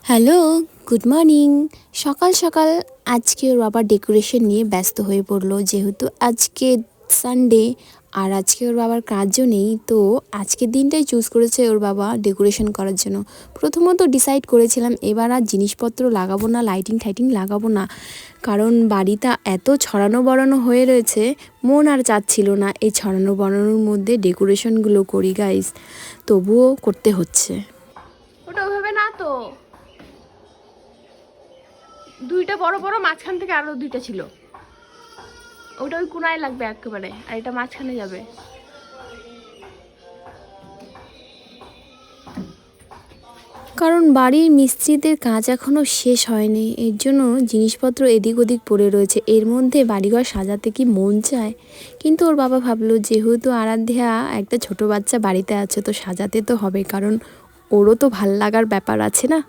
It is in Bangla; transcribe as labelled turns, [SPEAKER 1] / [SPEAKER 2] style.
[SPEAKER 1] Hello, good morning. সকাল সকাল আজকে ওর বাবা ডেকোরেশন নিয়ে ব্যস্ত হয়ে পড়লো, যেহেতু আজকে সানডে আর আজকে ওর বাবার কাজও নেই। তো আজকের দিনটাই চুজ করেছে ওর বাবা ডেকোরেশন করার জন্য। প্রথমত ডিসাইড করেছিলাম এবার আর জিনিসপত্র লাগাবো না, লাইটিং টাইটিং লাগাবো না, কারণ বাড়িটা এত ছড়ানো বড়ানো হয়ে রয়েছে, মন আর চাচ্ছিল না এই ছড়ানো বড়ানোর মধ্যে ডেকোরেশনগুলো করি গাইস, তবুও করতে হচ্ছে।
[SPEAKER 2] ওটা ওইভাবে না তো, দুইটা বড় বড়, মাঝখান থেকে আরো দুইটা ছিল, ওটা ওই কোনায় লাগবে একেবারে, আর এটা মাঝখানে যাবে।
[SPEAKER 1] কারণ বাড়ির মিস্ত্রিদের কাজ এখনও শেষ হয়নি, এর জন্য জিনিসপত্র এদিক ওদিক পড়ে রয়েছে। এর মধ্যে বাড়িঘর সাজাতে কি মন চায়, কিন্তু ওর বাবা ভাবলো যেহেতু আরাধ্যা একটা ছোট বাচ্চা বাড়িতে আছে, তো সাজাতে তো হবে, কারণ ওরও তো ভাল লাগার ব্যাপার আছে না।